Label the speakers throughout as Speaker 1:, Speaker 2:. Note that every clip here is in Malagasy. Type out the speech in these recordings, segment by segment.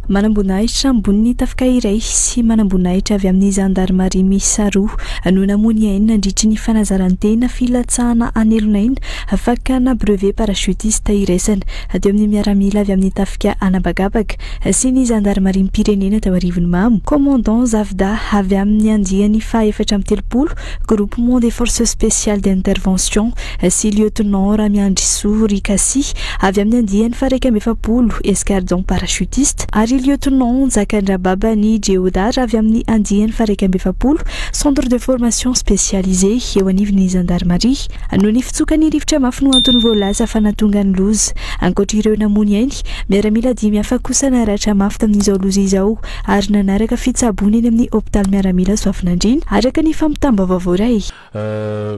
Speaker 1: manamboninahitra ambony tafika iray sy manamboninahitra avy amin'ny gendarmerie miisa roa no namony aina nandritry ny fanazarantena filatsahana anelonaina fakana brevet parachutiste iraisana teo amin'ny miaramila avy amin'ny tafika anabagabaka sy ny gendarmerie mpirenena tao arivony mamo commandant Zavda avy amin'ny andiany faha-efatra amby telopolo groupement des forces spéciales d'intervention sy lieutenant Ramiandriso Rikasi avy amin'ny andiany faha-raika amby efapolo escadron parachutiste ary lieutenant Zakandrababa ny Jeodar avy amin'ny andiany faha-raika amby efapolo centre de formation spécialisé eo anivon'ny gendarmerie no ny fitsokany rivotra mafy no antony voalaza fanatongany loza ankoatra ireo namony ainy miaramila dimy hafa kosa naratra mafy tamin'izao loza izao ary nanaraka fitsabony eny amin'ny hôpital miaramila Soavinandrina araka ny famitamba vaovao iray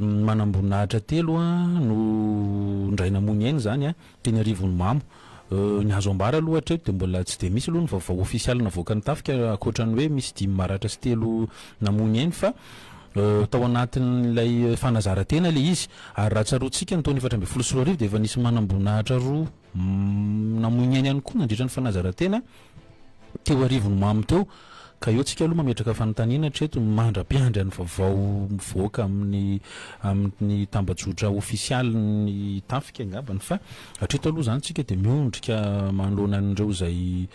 Speaker 2: manamboninahitra telo no ndray namony ainy zany teny arivony mamo ny hazo ambara aloha hatreto dia mbola tsy dia misy aloha ny vaovao ofisialy navoaka ny tafika akoatrany hoe misy dimy maratra sy telo namony ainy fa tao anatin'ilay fanazarantena ilay izy ary raha tsaroantsika ny taona efatra amby folo sy roa arivo dia efa nisy manamboninahitra roa namony ainy ihany koa nandritra ny fanazarantena teo arivony mamo teo ka eo tsika aloha mametraka fanontaniana hatreto mandra-piandry ny vaovao mivoaka amin'ny tambajotra ofisialy ny tafika angambany fa hatreto aloha zany tsika dia miondrika manoloana an'ireo zay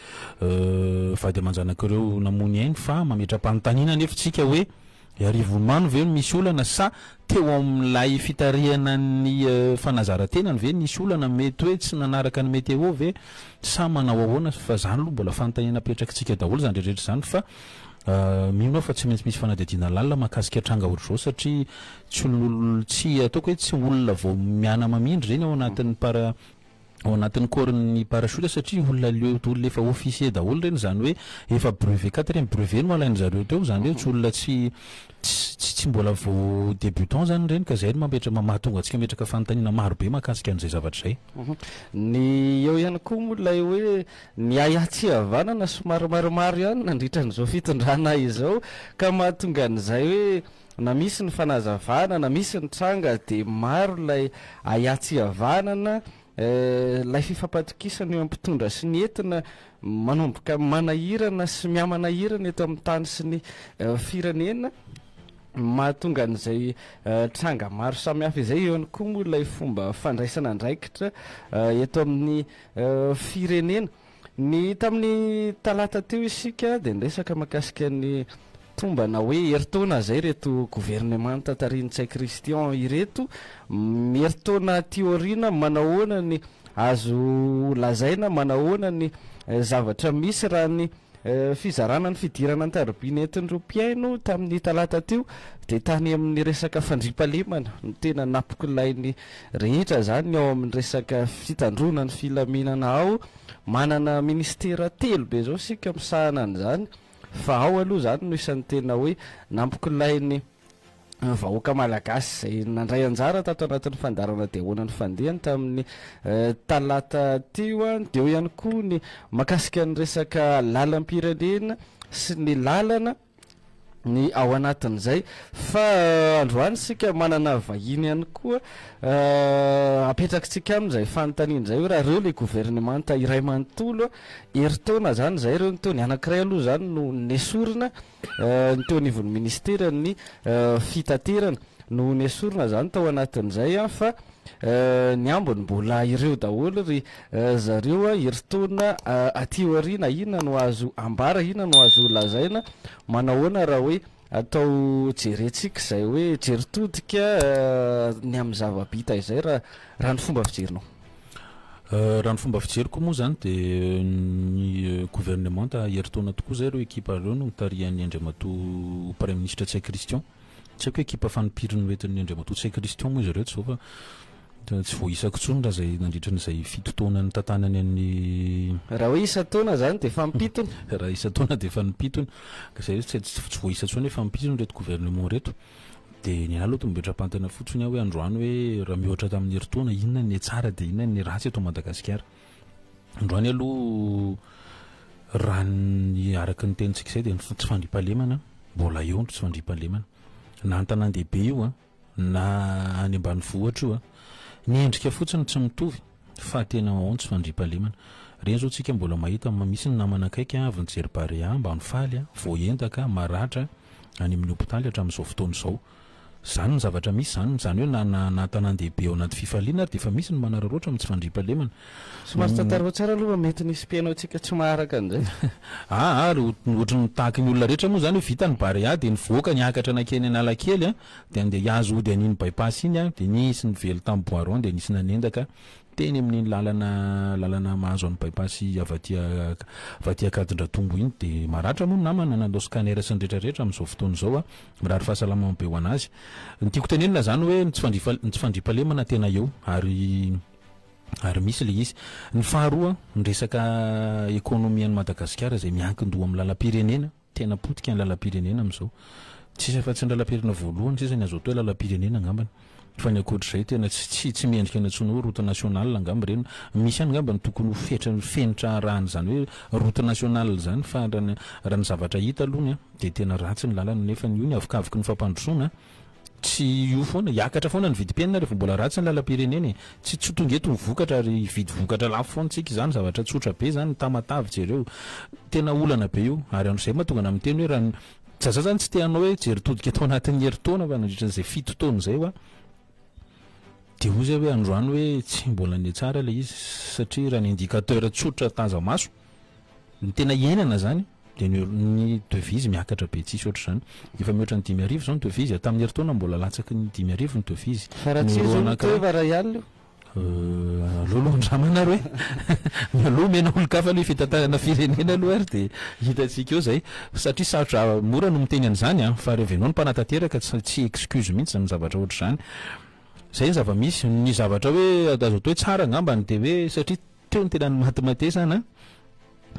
Speaker 2: vady aman-janak'ireo namony ainy fa mametra-panontaniana nefa tsika hoe arivony mano ve misy olana sa teo amin'ilay fitarihana ny fanazarantenany ve nisy olana mety hoe tsy nanaraka ny météo ve sa manao ahoana fa zany aloha mbola fanontaniana apetrakantsika daholo zany rehetrarehetra zany fa mino fa tsy maintsy misy fanadihadiana lalina mahakasika tranga ohatr'izao satria tsy ataoko hoe tsy olona vao miana mamindry reny ao anatin'ny corps-ny parachute satria olona olona efa officier daholo reny zany hoe efa brevet 4e brevet no alainy zareo teo zany hoe tsy olona tsy mbola vao débutant zany reny ka zay no mahatonga antsika metraka fanontaniana maro be mahakasika an'izay zavatra zay
Speaker 3: ny eo ihany koa moa ilay hoe ny ayatsy havanana somary maromaro ihany nandritra n'izao fitondrana izao ka mahatonga an'izay hoe na misy ny fanazavana na misy ny tranga dia maro ilay ayatsy havanana lay fifampatokisana eo ampitondra sy ny entina manomboka manahirana sy miamanahirana eto amin'ny tany sy ny firenena mahatonga an'izay tranga maro samihafa izay eo ihany koa moa ilay fomba fandraisana andraikitra eto amin'ny firenena ny tamin'ny talata teo isika dia niresaka mahakasika ny tombana hoe heritaona zay reto gouvernement Tatariny Christian ireto heritaona teoriana manahoana ny azo lazaina manahoana ny zavatra misy raha ny fizarana ny fidirana ny tarobiny entin'ireo mpiaino tamin'ny talata teo dia tany amin'ny resaka fandriampahalemana no tena napokilainy rehetra zany ao amin'ny resaka fitandrona ny filaminana ao manana ministera telo be zao sika misahana an'izany fa ao aloha zany no isan'ny tena hoe nampokilainy vahoaka malagasy zay nandray anjara tato anatin'ny fandarana dia ahoana ny fandehany tamin'ny talata teo dia eo ihany koa ny mahakasika ny resaka lalam-pirenena sy ny lalana ny ao anatin'izay fa androany sika manana vahiny ihany koa apetrakintsika amin'izay fanontaniana zay hoe raha reo le gouvernement iray manontolo heritaona zany zay reo nyteo ny anankiray aloha zany no nesorina ny teo anivon'ny ministera ny fitaterana no nesorina zany tao anatin'izay fa ny ambony mbola ireo daholo ry zareo heritaona aty aoriana inona no azo ambara inona no azo lazaina manahoana raha hoe atao jerentsika zay hoe jeritodika ny amin'ny zavabita izay raha ny fomba fijerinao
Speaker 2: raha ny fomba fijeriko moa zany dia ny gouvernement heritaona tokoa zay reo ekipa reo no mitarihan'ny Andriamatoa premier ministre Tsay Christian tsy haiko ekipa fanompiriny oentin'ny Andriamatoa Tsay Christian moa izy ireo tsy zao fa tsy voaisako tsony raha zay nandritran'izay fitotoana ny tantanany amin'ny
Speaker 3: raha hoe isa taona zany dia fampitony
Speaker 2: raha isa taona dia fampitony ka zay tsy voaisa tsony hoe fampitony reto gouvernement reto dia ny aloha to mipetra-pantana fotsiny hoe androany hoe raha mihoatra tamin'ny heritaona inona ny tsara dia inona ny ratsy eto Madagasikara androany aloha raha ny araka ny tenitsika izay dia tsy fandriampahalemana mbola eo ny tsy fandriampahalemana na an-tanan-dehibe io na any ambanivohitra io ny endrika fotsiny tsy mitovy fa tena ao tsy fandriampahalemana reny zao tsika mbola mahita misy ny namana akaiky avy nijery parea mba nifaly voentaka maratra any amin'ny hôpitaly hatramin'izao fotoana izao zany ny zavatra misy zany hoe natanandehibe ao anaty fifaliana ary de efa misy ny manararoatra amin'ny tsy fandriam-pahalemana
Speaker 3: somary tantarao tsara aloha mety nisy pianao tsika tsy maharaka an'izay
Speaker 2: ary ohatry ny tahaky ny olona rehetra moa zany hoe vita ny parea de nivoaka niakatra anakeny analakely de andeha hiazo ody an'iny bypass iny de nisy ny velo tamin'ny boiron de nisy nanendaka teny amin'ny lalana mahazo an'ny bypass avaty akadindratombo iny de maratra moa namana nandao scanner sy ny rehetrarehetra amin'izao fotoana izao mirary fahasalamana be ho anazy ny tiako tenenina zany hoe tsy fandriam-pahalemana tena eo ary misy le izy ny faharoa ny resaka ekônomia any Madagasikara zay miankin-doha amin'ny lalam-pirenena tena potika ny lalam-pirenena amin'izao tsisy efa tsy ny lalam-pirenena voalohany sisa ny azo atao hoe lalam-pirenena angambany fa ny akoatr'izay tena tsy mendrika ny antsoina hoe route nationale angamba reny misy any angamba ny tokony fenitra rahany zany hoe route nationale zany fa raha ny zavatra hita alohany de tena ratsy ny lalana nefa ny io ny avokavoky ny fampandrosoana tsy io foana hiakatra foana ny vidim-piainana rehefa mbola ratsy ny lalam-pirenena tsy tongeto ny vokatra ary vidy vokatra lafo foana tsika zany zavatra tsotra be zany tamatavy jereo tena olana be io ary an'izay mahatonga na miteny hoe raha zaza zany tsy teanao hoe jery todika atao anatin'ny herintaona fa nandritran'izay 7 taona zay de ho zay hoe androany hoe tsy mbola ny tsara le izy satria raha ny indicateur tsotra taza maso ny tena ienana zany de ny devise miakatra be tsisy oatra zany efa mihoatra ny 5,000 zao ny devise tamin'ny herintaona mbola latsaky ny 5,000 ny devise lolohandramana hoe mialoha mena olo-kafa aloha fitantarana firenena aloha ary de hitatsika eo zay satria sarotra mora no miteny an'izany fa revenao ny mpanatanteraka tsy excuse mihitsy ny zavatra oatra zany zay zava-misy ny zavatra hoe azo atao hoe tsara angambany de hoe satria teo ny tena ny matimatesana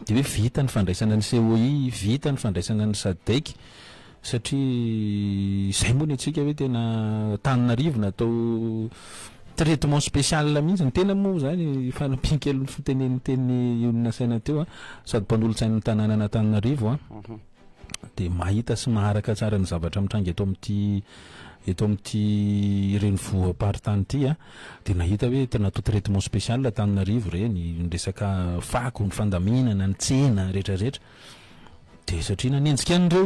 Speaker 2: de hoe vita ny fandraisana ny COI vita ny fandraisana ny SADC satria zay moa ny atsika hoe tena Tananarivo natao traitement spécial mihitsy ny tena moa zany fanampinkelo ny fiteneniteny nasaina teo sady mpanolo-tsain'ny tanàna Tananarivo de mahita sy maharaka tsara ny zavatra mitrangy eto amin'ity renivohim-paritany ity de nahita hoe tena natao traitement spécial Tananarivo reny ny resaka fako ny fandaminana ny tsena rehetrarehetra de satria nanenjika an'ireo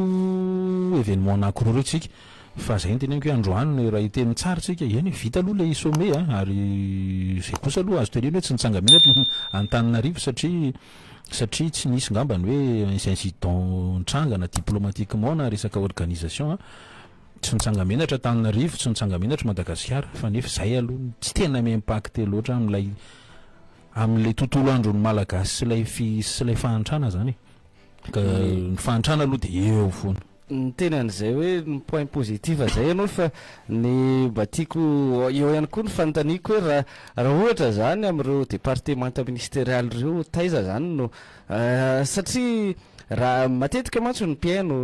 Speaker 2: événement anankiroa reo tsika fa zay ny teneniko hoe androany raha hiteny tsara tsika eny vita aloha le sommet ary zay kosa aloha azo teneny hoe tsy nitsangaminatra an-Tananarivo satria tsy nisy ngambany hoe incident ntrangana diplomatiquement na resaka organisation tsy nitsangamenatra Tananarivo tsy nitsangamenatra Madagasikara fa nefa zay aloha tsy tena mi-impacté loatra amin'ilay tontolo andron'ny malagasy sy lay fahantrana zany ka ny fahantrana aloha de eo foana
Speaker 3: ny teny an'izay hoe ny point positif zay ianao fa ny mba tiako eo ihany koa ny fanontaniako hoe raha ohatra zany amin'ireo départementa ministérial reo taiza zany no satria raha matetika mantsy ny mpiaino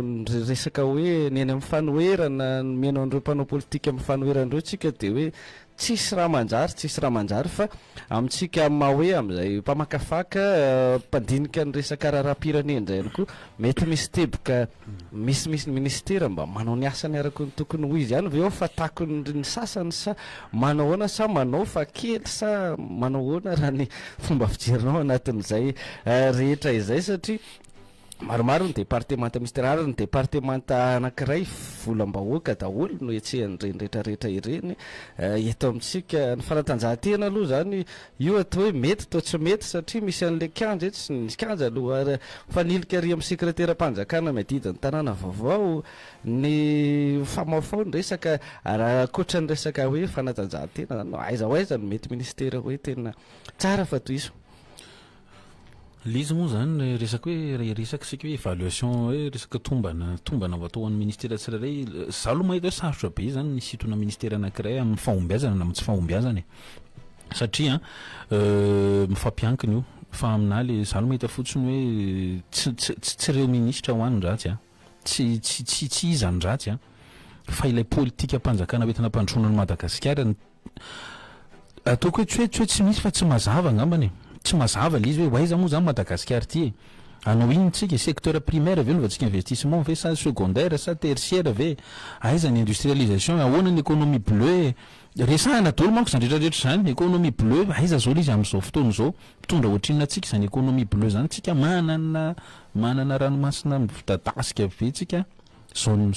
Speaker 3: resaka hoe ny eny amin'ny fanoherana miaino an'ireo mpanao politika amin'ny fanoheran'ireo tsika de hoe tsisy raha manjary fa amintsika mahoe amin'izay mpamakafaka mpandinika ny resaka raharam-pirenena zay ihany koa mety misy teboka misy ny ministera mba manao ny asany araka ny tokony ho izy ihany ve eo fa takony ny sasany sa manao hoana sa manao fa kely sa manao hoana raha ny fomba fijerinao anatin'izay rehetra izay satria maromaro ny départementa ministériel ny départementa anankiray volam-bahoaka daholo no etsehan'ireny rehetrarehetra ireny eto amintsika ny fanatanjahantena aloha zany io atao hoe mety atao tsy mety satria misy an'le kianja tsy nisy kianja aloha fanilika ary amin'ny sekretera-mpanjakana miadida ny tanàna vaovao ny famafao ny resaka koatra ny resaka hoe fanatanjahantena zany aiza ho aiza no mety ministera hoe tena tsara fa toy iso
Speaker 2: lizy moa zany resaka hoe resaka sika hoe évaluation hoe resaka tombana vo atao an'ny ministera tsirairay za aloha mahita hoe sarotra be zany ny sitona ministera anankiray amin'ny fahombiazana na amin'ny tsy fahombiazana satria mifampiankina io fa amina le za aloha mahita fotsiny hoe tsy reo ministra ho any ratsy tsy izany ratsy fa ilay politika mpanjakana hoentina mpandrosoana ny Madagasikara ataoko hoe tsy hoe tsy misy fa tsy mazava angambany tsy mazava le izy hoe aiza moa zany Madagasikara ty anao iny tsika secteur primaire ve nova tsika investissement ve sa secondaire sa tertiaire ve aiza ny industrialisation ahoana ny économie bleue resahana dolo manko zany rehetrarehetra zany économie bleue aiza zao izy amin'izao fotoana zao mitondra ohatrinona tsika zany économie bleue zany tsika manana ranomasina midadasika be tsika zone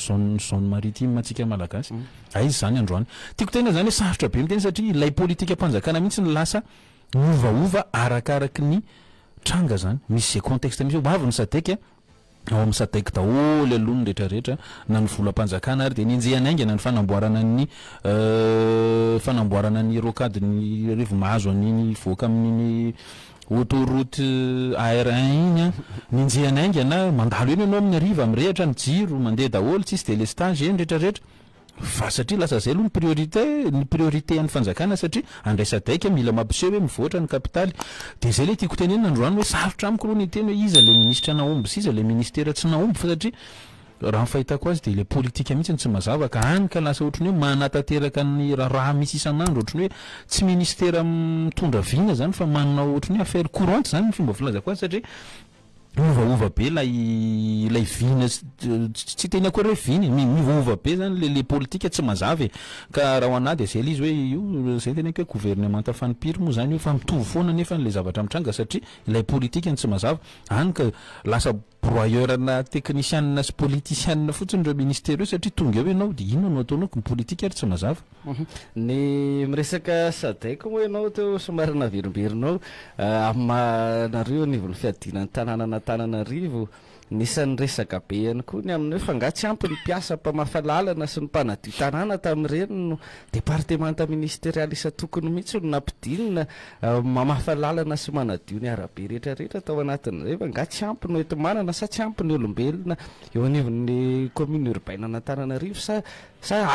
Speaker 2: maritime tsika malagasy aiza zany androany tiako tena zany hoe sarotra be miteny satria ilay politika mpanjakana mihitsy ny lasa miovaova arakaraky ny tranga zany misy zay contexte misy avy ny sadaiky ao amin'ny sadaiky daholo aloha ny rehetrarehetra na ny volam-panjakana ary de ninjehanaingana ny fanamboarana ny rocadeny revo mahazo an'iny voaka amin'iny autoroute AR1 iny ninjehanaingana mandalo eny anao amin'ny ariva mirehatra ny jiro mandeha daholo tsisy délestage eny rehetrarehetra fa satria lasa zay aloha ny priorité an'ny fanjakana satria andraisadaiky mila mampiseho hoe mivoatra ny kapitaly de zay le tiako tenenina androany hoe sarotra amiko aloha ny teny hoe iza le ministra naomby sy iza le ministera tsy naomby fa satria raha fahitako azy de le politika mihitsy tsy mazava ka any ka lasa ohatrany hoe manatateraka ny raha misy isan'andro ohatrany hoe tsy ministera mitondra vina zany fa manana ohatrany hoe affaire courante zany ny fomba filazako azy satria miovaova be lay vina tsy teny akory hoe vina miovaova be zany le politika tsy mazava ka raha ho anahy de zay izy hoe io zay tena hoe gouvernement afanipiry moa zany hoe fa mitovy foana nefa le zavatra mitranga satria ilay politika tsy mazava any ka lasa broyeurna technicianna sy politicianna fotsiny reo ministère io satria tonga eo ianao de inona no ataonao ny politika ary tsy mazava
Speaker 3: ny miresaka sadaiko moa ianao teo somary naverimberinaao aminareo nivon'ny fiadinany tanàna Tananarivo nisan'ny resaka be ihany koa ny amin'ny hoe fa nga tsy ampy ny mpiasa mpamafalalana sy ny mpanadio tanàna tamin'ireny no départementa ministérial isa tokony mihitsy no nampidinina mamafalalana sy manadio ny arabe rehetrarehetra tao anatin'izay fa nga tsy ampy no entimanana sa tsy ampy ny olombelona eo anivon'ny commune urbaine na Tananarivo sa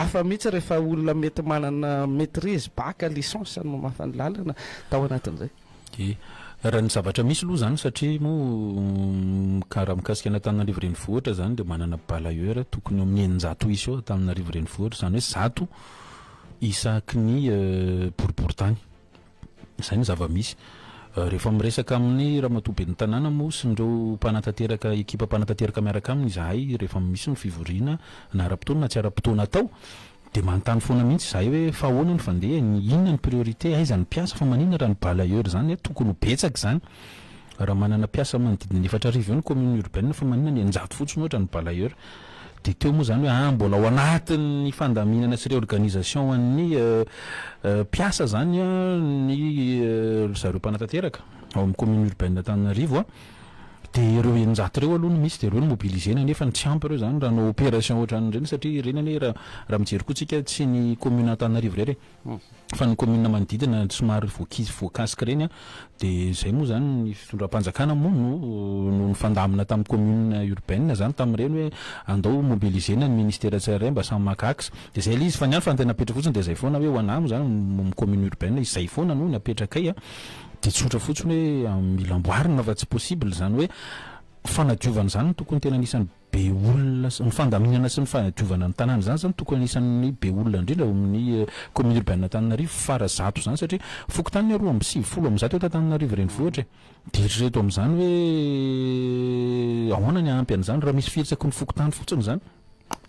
Speaker 3: hafa mihitsy rehefa olona mety manana maîtrise bac licence no mamafa ny lalana tao anatin'izay
Speaker 2: raha ny zavatra misy aloha zany satria mo karaha mikasika an'Antananarivo renivohitra zany de manana balayeur tokony amin'ny 900 isa eo Antananarivo renivohitra zany hoe 100 isaky ny boriboritany zay ny zava-misy rehefa miresaka amin'ny raha matobe ny tanàna moa sy ndreo mpanatanteraka ekipa mpanatanteraka miaraka aminy izahay rehefa misy ny fivoriana na ara-potoana na tsy ara-potoana atao de manontany foana mihitsy zahay hoe fa ahoana ny fandeha inona ny priorité aiza ny mpiasa fa maninona raha ny balayeur zany hoe tokony ho betsaka zany raha manana mpiasa manodidina 4,000 eo ny commune urbaine fa maninona ny 100 fotsiny ohatra ny balayeur de teo moa zany hoe mbola ao anatin'ny fandaminana sy réorganisation an'ny mpiasa zany ny zareo mpanatanteraka ao amin'ny commune urbaine Antananarivo de ireo 100 reo aloha misy de ireo ny mobilisena nefa ny tsy ampy ireo zany raha no opération ohatran'ireny satria ireny anie raha mijery koa tsika tsy ny commune Antananarivo irery fa ny commune manodidina somary voakasika reny de zay moa zany ny fitondram-panjakana moa no nifandamina tamin'ny commune urbaine zany tamin'ireny hoe andao mobilisena ny ministère tsirairay mba samy makax de zay le izy fa niany fa antena apetraka fotsiny de zay foana hoe ho anamo zany commune urbaine izay foana no ny apetrakay de tsotra fotsiny hoe mila amboarina fa tsy possible zany hoe fanadiovana zany tokony tena anisan'ny be olona ny fandaminana sy ny fanadiovana ny tanàna zany tokony anisan'ny be olona indrindra amin'ny commune urbaine Antananarivo fara 100 zany satria fokontany 270 eo Antananarivo renivohitra de eritrereto amin'izany hoe ahoana ny ampy an'izany raha misy fihetsaky ny fokotany fotsiny zany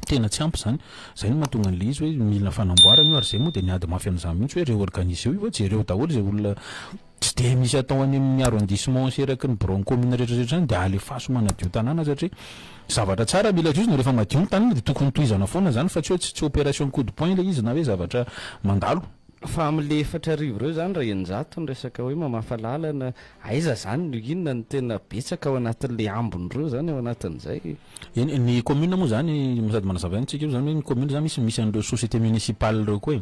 Speaker 2: tena tsy ampy zany zay no mahatonga an'le izy hoe mila fanamboarana io ary zay moa de niady mafy an'izany mihitsy hoe réorganiser io jereo daholo zay olona tsy de misy atao any amin'ny arrondissement seraky ny bureau commune rehetrarehetra zany de alefaso manadio tanàna satria zavatra tsara mila diozina rehefa madio ny tanàna de tokony tohizana foana zany fa tsy hoe tsy opération coup de poing le izy na hoe zavatra mandalo
Speaker 3: fa am'le 4,000 reo zany raha 100 ny resaka hoe mamafalalana aiza zany no inona ny tena betsaka ao anatin'le ambony reo zany ao anatin'izay
Speaker 2: ny commune moa zany sady manazava antsika io zany hoe ny commune zany misy an'ireo société municipale reo koa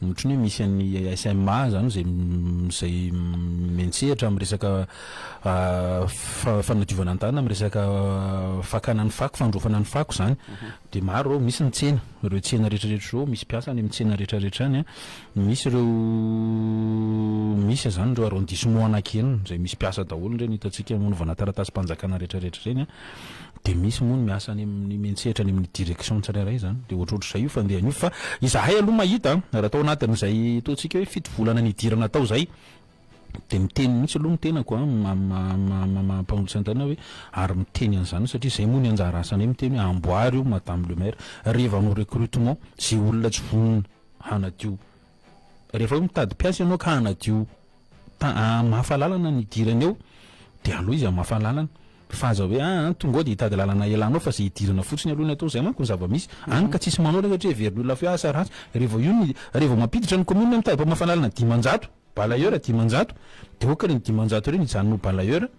Speaker 2: ohatrany hoe misy an'ny SMA zany zay mentsehatra amin'ny resaka fanadiovana an-tanana amin'ny resaka fakana ny fako fandrofana ny fako zany de maro misy ny tsena ireo tsena rehetrarehetra reo misy mpiasa any amin'ny tsena rehetrarehetra any misy ireo misy zany ireo arrondissement anankenina zay misy mpiasa daholo reny hitantsika monovana taratasy mpanjakana rehetrarehetra reny de misy moa ny miasa any amin'ny mentsehatra any amin'ny direction tsirairay zany de ohatrohatry zay io fandehan'io fa izahay aloha mahita raha tao anatin'izay ataontsika hoe fito volana nidirana tao zay de miteny mihitsy aloha mitenako mampanolotsan-tana hoe ary miteny an'izany satria zay moa ny anjara asany miteny hoe amboary io madame le maire rehefa anao recrutement zay olona tsy vonona hanadio rehefa hoe mitady mpiasa ianao ka hanadio mahafalalana ny idirany eo de aloha izy mahafalalana fa aza hoe tonga de hitady lalana elanao fa zay idirana fotsiny aloha ny atao zay manko ny zava-misy any ka tsisy manao satria veron'olona fe asa ratsy rehefa mampiditra ny commune mitady mahafalalana 10 balayeur 10 de okany 10 reny hijanonao balayeur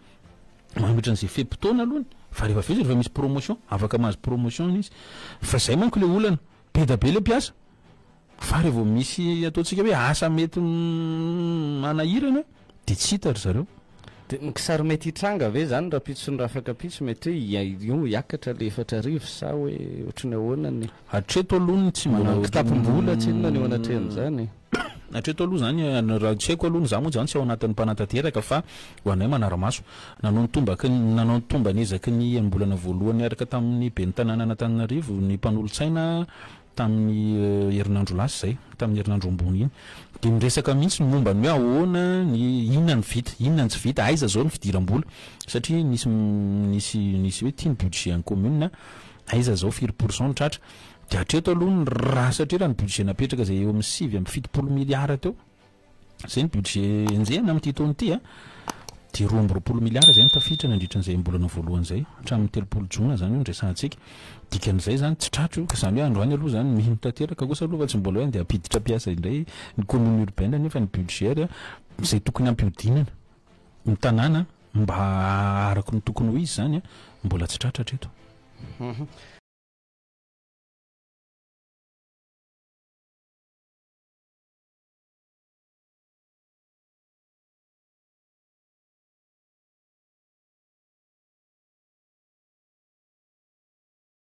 Speaker 2: mamitra an'izay fepotona alohany fa rehefa vetsy rehefa misy promotion afaka mahazo promotion izy fa zay manko le olana be da be le mpiasa fa rehefa misy ataontsika hoe asa mety manahirana de tsy hitary zareo
Speaker 3: de nikisary mety hitranga ve zany raha pitsony raha afaka pitso mety hoe io iakatra le 4 sa hoe ohatrany ahoanany
Speaker 2: hatreto aloha tsy manao
Speaker 3: kitapom-bola tsy inona ny eo anatrehany zany
Speaker 2: hatreto aloha zany raha tsy haiko aloha zaho moa zany tsy ao anatin'ny mpanantanteraka fa ho anay manara-maso nanao ny tomba nezaky ny ambolana voalohany araka tamin'ny be ny tanàna Antananarivo ny mpanolotsaina tamin'ny herinandro lasa zay tamin'ny herinandro ambony iny de miresaka mihitsy ny momba ny hoe ahoana ny inona ny vita inona ny tsy vita aiza zao ny fidiram-bola satria nisy hoe tiany budget any commune aiza zao 4% ny tratra de hatreto aloha ny raha satria raha ny budget napetraka zay eo amin'ny 7 milliards teo zay ny budget enjehana amin'ity taona ity de 20 milliards zay nitafitra nandritran'izay mbolana voalohany zay hatramin'ny 3 jona zany io nresantsika dikan'izay zany tsy tratro io ka zany hoe androany aloha zany mihino tanteraka kosa aloha fa tsy mbola hoe andeha apiditra mpiasa indray ny commune urbaine nefa ny budget zay tokony ampihodinana ny tanàna mba araka ny tokony ho izy zany mbola tsy tratra hatreto